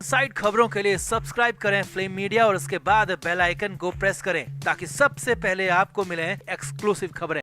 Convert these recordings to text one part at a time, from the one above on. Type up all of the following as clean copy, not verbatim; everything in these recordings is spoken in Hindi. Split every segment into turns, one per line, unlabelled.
साइड खबरों के लिए सब्सक्राइब करें फ्लेम मीडिया और उसके बाद बेल आइकन को प्रेस करें ताकि सबसे पहले आपको मिले एक्सक्लूसिव खबरें।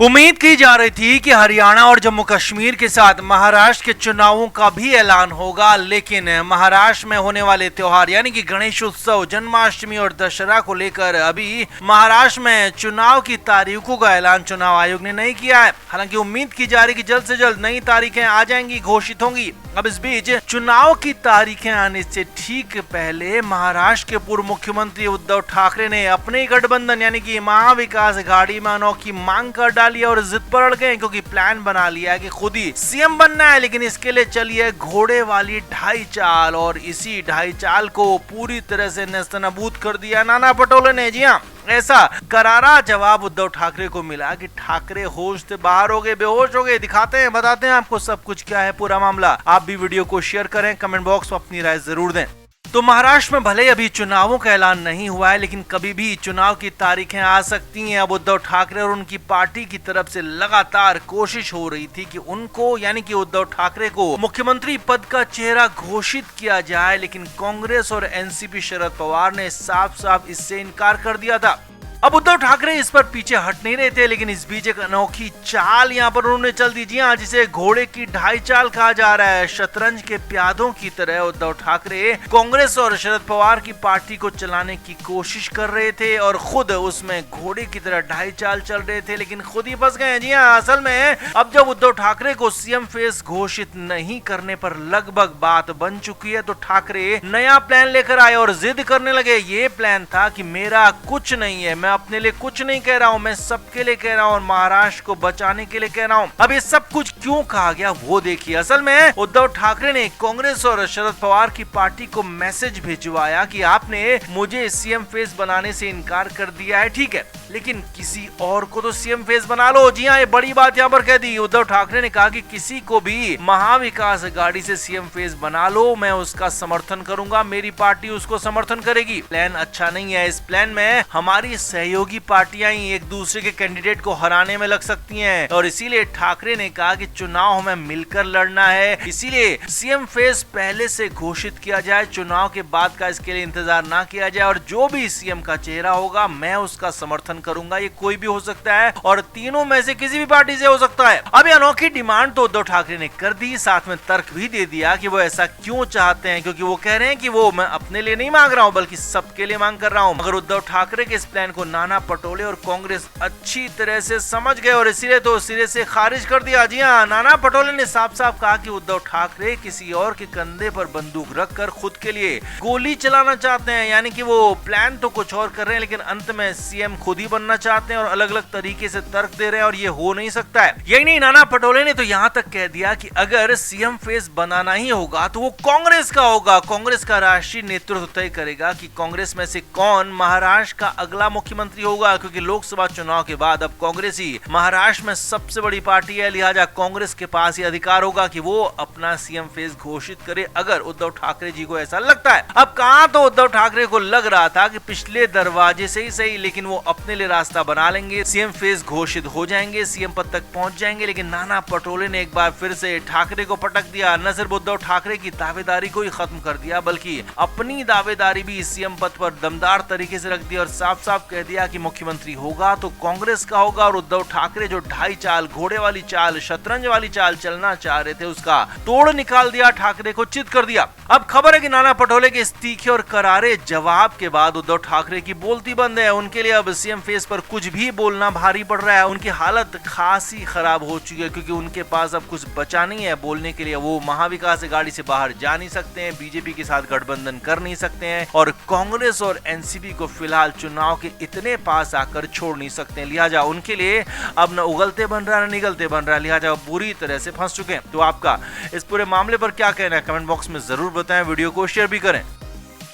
उम्मीद की जा रही थी कि हरियाणा और जम्मू कश्मीर के साथ महाराष्ट्र के चुनावों का भी ऐलान होगा, लेकिन महाराष्ट्र में होने वाले त्योहार यानी कि गणेश उत्सव, जन्माष्टमी और दशहरा को लेकर अभी महाराष्ट्र में चुनाव की तारीखों का ऐलान चुनाव आयोग ने नहीं किया है। हालांकि उम्मीद की जा रही कि जल्द से जल्द नई तारीखें आ जाएंगी, घोषित होंगी। अब इस बीच चुनाव की तारीखें आने से ठीक पहले महाराष्ट्र के पूर्व मुख्यमंत्री उद्धव ठाकरे ने अपने गठबंधन यानी कि महाविकास आघाड़ी में अनोखी मांग कर डाली और जिद पर अड़ गए, क्योंकि प्लान बना लिया है कि खुद ही सीएम बनना है। लेकिन इसके लिए चलिए घोड़े वाली ढाई चाल, और इसी ढाई चाल को पूरी तरह से नेस्तनाबूद कर दिया नाना पटोले ने। जी हाँ, ऐसा करारा जवाब उद्धव ठाकरे को मिला कि ठाकरे होश से बाहर हो गए, बेहोश हो गए। दिखाते हैं, बताते हैं आपको सब कुछ क्या है पूरा मामला। आप भी वीडियो को शेयर करें, कमेंट बॉक्स में अपनी राय जरूर दें। तो महाराष्ट्र में भले अभी चुनावों का ऐलान नहीं हुआ है, लेकिन कभी भी चुनाव की तारीखें आ सकती हैं। अब उद्धव ठाकरे और उनकी पार्टी की तरफ से लगातार कोशिश हो रही थी कि उनको यानी कि उद्धव ठाकरे को मुख्यमंत्री पद का चेहरा घोषित किया जाए, लेकिन कांग्रेस और एनसीपी शरद पवार ने साफ साफ इससे इनकार कर दिया था। अब उद्धव ठाकरे इस पर पीछे हट नहीं रहे थे, लेकिन इस बीच एक अनोखी चाल यहाँ पर उन्होंने चल दी। जी हाँ, जिसे घोड़े की ढाई चाल कहा जा रहा है। शतरंज के प्यादों की तरह उद्धव ठाकरे कांग्रेस और शरद पवार की पार्टी को चलाने की कोशिश कर रहे थे और खुद उसमें घोड़े की तरह ढाई चाल चल रहे थे, लेकिन खुद ही फंस गए। जी हाँ, असल में अब जब उद्धव ठाकरे को सीएम फेस घोषित नहीं करने पर लगभग बात बन चुकी है, तो ठाकरे नया प्लान लेकर आए और जिद करने लगे। ये प्लान था कि मेरा कुछ नहीं है, मैं अपने लिए कुछ नहीं कह रहा हूं, मैं सबके लिए कह रहा हूं और महाराष्ट्र को बचाने के लिए कह रहा हूं। अब ये सब कुछ क्यों कहा गया वो देखिए। असल में उद्धव ठाकरे ने कांग्रेस और शरद पवार की पार्टी को मैसेज भिजवाया कि आपने मुझे सीएम फेस बनाने से इनकार कर दिया है, ठीक है, लेकिन किसी और को तो सीएम फेस बना लो। जी हाँ, ये बड़ी बात यहाँ पर कह दी। उद्धव ठाकरे ने कहा कि किसी को भी महाविकास आघाड़ी से सीएम फेस बना लो, मैं उसका समर्थन करूंगा, मेरी पार्टी उसको समर्थन करेगी। प्लान अच्छा नहीं है। इस प्लान में हमारी सहयोगी पार्टियां ही एक दूसरे के कैंडिडेट को हराने में लग सकती हैं, और इसीलिए ठाकरे ने कहा कि चुनाव हमें मिलकर लड़ना है, इसीलिए सीएम फेस पहले से घोषित किया जाए, चुनाव के बाद का इसके लिए इंतजार ना किया जाए, और जो भी सीएम का चेहरा होगा मैं उसका समर्थन करूंगा। ये कोई भी हो सकता है और तीनों में से किसी भी पार्टी से हो सकता है। अब ये अनोखी डिमांड तो उद्धव ठाकरे ने कर दी, साथ में तर्क भी दे दिया कि वो ऐसा क्यों चाहते हैं, क्योंकि वो कह रहे हैं कि वो मैं अपने लिए नहीं मांग रहा हूं बल्कि सबके लिए मांग कर रहा हूं। मगर उद्धव ठाकरे के इस प्लान को नाना पटोले और कांग्रेस अच्छी तरह से समझ गए और इसीलिए तो सिरे से खारिज कर दिया। जी हाँ, नाना पटोले ने साफ साफ कहा कि उद्धव ठाकरे किसी और के कंधे पर बंदूक रखकर खुद के लिए गोली चलाना चाहते हैं, यानी कि वो प्लान तो कुछ और कर रहे हैं लेकिन अंत में सीएम खुद ही बनना चाहते हैं और अलग अलग तरीके से तर्क दे रहे हैं, और ये हो नहीं सकता है। यही नहीं, नाना पटोले ने तो यहाँ तक कह दिया कि अगर सीएम फेस बनाना ही होगा तो वो कांग्रेस का होगा। कांग्रेस का राष्ट्रीय नेतृत्व तय करेगा कि कांग्रेस में से कौन महाराष्ट्र का अगला मुख्यमंत्री होगा, क्योंकि लोकसभा चुनाव के बाद अब कांग्रेस ही महाराष्ट्र में सबसे बड़ी पार्टी है, लिहाजा कांग्रेस के पास ही अधिकार होगा कि वो अपना सीएम फेस घोषित करे, अगर उद्धव ठाकरे जी को ऐसा लगता है। अब कहां तो उद्धव ठाकरे को लग रहा था कि पिछले दरवाजे से ही सही, लेकिन वो अपने लिए रास्ता बना लेंगे, सीएम फेस घोषित हो जाएंगे, सीएम पद तक पहुंच जाएंगे। लेकिन नाना पटोले ने एक बार फिर से ठाकरे को पटक दिया। न सिर्फ उद्धव ठाकरे की दावेदारी को ही खत्म कर दिया, बल्कि अपनी दावेदारी भी सीएम पद पर दमदार तरीके से रख दी और साफ साफ कह दिया कि मुख्यमंत्री होगा तो कांग्रेस का होगा, और उद्धव ठाकरे जो ढाई चाल, घोड़े वाली चाल, शतरंज वाली चाल चलना चाह रहे थे, उसका तोड़ निकाल दिया, ठाकरे को चित कर दिया। अब खबर है कि नाना पटोले के इस तीखे और करारे जवाब के बाद उद्धव ठाकरे की बोलती बंद है। उनके लिए अब सीएम फेस पर कुछ भी बोलना भारी पड़ रहा है। उनकी हालत खासी खराब हो चुकी है, क्योंकि उनके पास अब कुछ बचा नहीं है बोलने के लिए। वो महाविकास आघाड़ी से बाहर जा नहीं सकते हैं, बीजेपी के साथ गठबंधन कर नहीं सकते हैं, और कांग्रेस और एनसीपी को फिलहाल चुनाव के इतने पास आकर छोड़ नहीं सकते हैं। लिहाजा उनके लिए अब न उगलते बन रहा है न निगलते बन रहा है, लिहाजा बुरी तरह से फंस चुके हैं। तो आपका इस पूरे मामले पर क्या कहना है, कमेंट बॉक्स में जरूर बताएं, वीडियो को शेयर भी करें।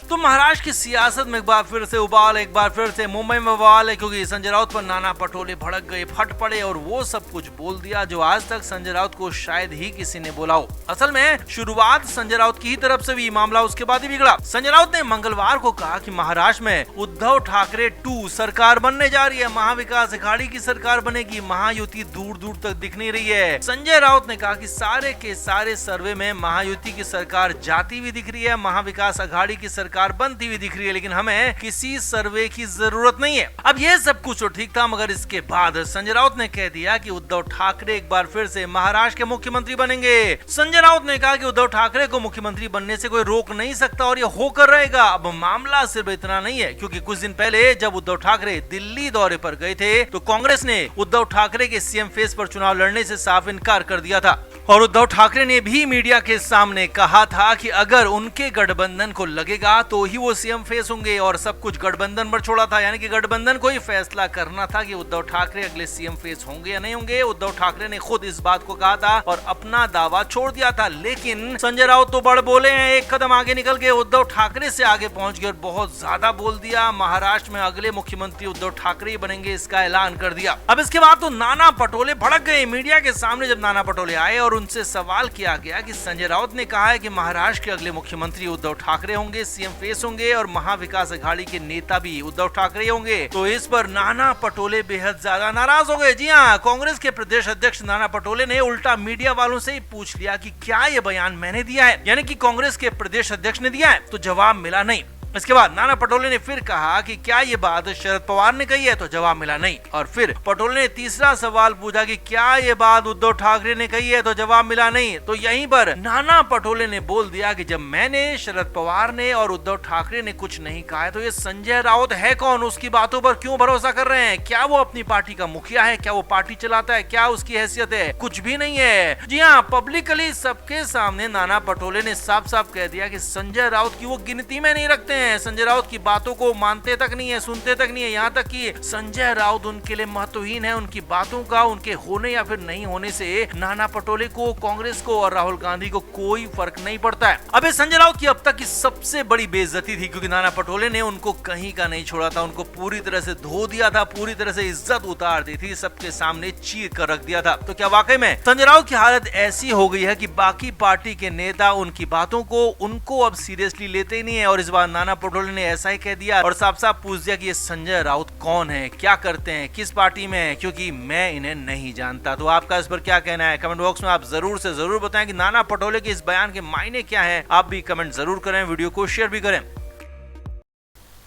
तो महाराष्ट्र की सियासत में एक बार फिर से उबाल, एक बार फिर से मुंबई में बवाल है, क्योंकि संजय राउत पर नाना पटोले भड़क गए, फट पड़े और वो सब कुछ बोल दिया जो आज तक संजय राउत को शायद ही किसी ने बोला हो। असल में शुरुआत संजय राउत की ही तरफ से भी, मामला उसके बाद ही बिगड़ा। संजय राउत ने मंगलवार को कहा कि महाराष्ट्र में उद्धव ठाकरे 2 सरकार बनने जा रही है, महाविकास अघाड़ी की सरकार बनेगी, महायुति दूर दूर तक दिख नहीं रही है। संजय राउत ने कहा कि सारे के सारे सर्वे में महायुति की सरकार जाती हुई दिख रही है, महाविकास अघाड़ी की सरकार बनती हुई दिख रही है, लेकिन हमें किसी सर्वे की जरूरत नहीं है। अब ये सब कुछ तो ठीक था, मगर इसके बाद संजय राउत ने कह दिया कि उद्धव ठाकरे एक बार फिर से महाराष्ट्र के मुख्यमंत्री बनेंगे। संजय राउत ने कहा कि उद्धव ठाकरे को मुख्यमंत्री बनने से कोई रोक नहीं सकता और ये होकर रहेगा। अब मामला सिर्फ इतना नहीं है, क्योंकि कुछ दिन पहले जब उद्धव ठाकरे दिल्ली दौरे पर गए थे तो कांग्रेस ने उद्धव ठाकरे के सीएम फेस पर चुनाव लड़ने से साफ इनकार कर दिया था और उद्धव ठाकरे ने भी मीडिया के सामने कहा था कि अगर उनके गठबंधन को लगेगा तो ही वो सीएम फेस होंगे और सब कुछ गठबंधन पर छोड़ा था, यानी कि गठबंधन को ही फैसला करना था कि उद्धव ठाकरे अगले सीएम फेस होंगे या नहीं होंगे। उद्धव ठाकरे ने खुद इस बात को कहा था और अपना दावा छोड़ दिया था, लेकिन संजय राउत तो बड़ बोले हैं, एक कदम आगे निकल के उद्धव ठाकरे से आगे पहुंच गए और बहुत ज्यादा बोल दिया। महाराष्ट्र में अगले मुख्यमंत्री उद्धव ठाकरे ही बनेंगे, इसका ऐलान कर दिया। अब इसके बाद तो नाना पटोले भड़क गए मीडिया के सामने। जब नाना पटोले आए और उनसे सवाल किया गया कि संजय राउत ने कहा है कि महाराष्ट्र के अगले मुख्यमंत्री उद्धव ठाकरे होंगे, सीएम फेस होंगे और महाविकास अघाड़ी के नेता भी उद्धव ठाकरे होंगे, तो इस पर नाना पटोले बेहद ज्यादा नाराज हो गए। जी हाँ, कांग्रेस के प्रदेश अध्यक्ष नाना पटोले ने उल्टा मीडिया वालों से ही पूछ लिया कि क्या ये बयान मैंने दिया है, यानी कि कांग्रेस के प्रदेश अध्यक्ष ने दिया है, तो जवाब मिला नहीं। इसके बाद नाना पटोले ने फिर कहा कि क्या ये बात शरद पवार ने कही है, तो जवाब मिला नहीं। और फिर पटोले ने तीसरा सवाल पूछा कि क्या ये बात उद्धव ठाकरे ने कही है, तो जवाब मिला नहीं। तो यहीं पर नाना पटोले ने बोल दिया कि जब मैंने, शरद पवार ने और उद्धव ठाकरे ने कुछ नहीं कहा है तो ये संजय राउत है कौन, उसकी बातों पर क्यों भरोसा कर रहे हैं? क्या वो अपनी पार्टी का मुखिया है? क्या वो पार्टी चलाता है? क्या उसकी हैसियत है? कुछ भी नहीं है। जी हाँ, पब्लिकली सबके सामने नाना पटोले ने साफ साफ कह दिया कि संजय राउत की वो गिनती में नहीं रखते हैं, संजय राउत की बातों को मानते तक नहीं है, सुनते तक नहीं है। यहाँ तक कि संजय राउत उनके लिए महत्वहीन है, उनकी बातों का उनके होने या फिर नहीं होने से नाना पटोले को, कांग्रेस को और राहुल गांधी को कोई फर्क नहीं पड़ता है। अब संजय राउत की अब तक की सबसे बड़ी बेइज्जती थी, क्योंकि नाना पटोले ने उनको कहीं का नहीं छोड़ा था, उनको पूरी तरह से धो दिया था, पूरी तरह से इज्जत उतार दी थी, सबके सामने चीर कर रख दिया था। तो क्या वाकई में संजय राउत की हालत ऐसी हो गई है कि बाकी पार्टी के नेता उनकी बातों को, उनको अब सीरियसली लेते ही नहीं है? और इस बार नाना पटोले ने ऐसा ही कह दिया और साफ साफ पूछ दिया कि ये संजय राउत कौन है, क्या करते हैं, किस पार्टी में है, क्योंकि मैं इन्हें नहीं जानता। तो आपका इस पर क्या कहना है? कमेंट बॉक्स में आप जरूर से जरूर बताएं कि नाना पटोले के इस बयान के मायने क्या है। आप भी कमेंट जरूर करें, वीडियो को शेयर भी करें।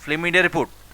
फिल्मी इंडिया रिपोर्ट।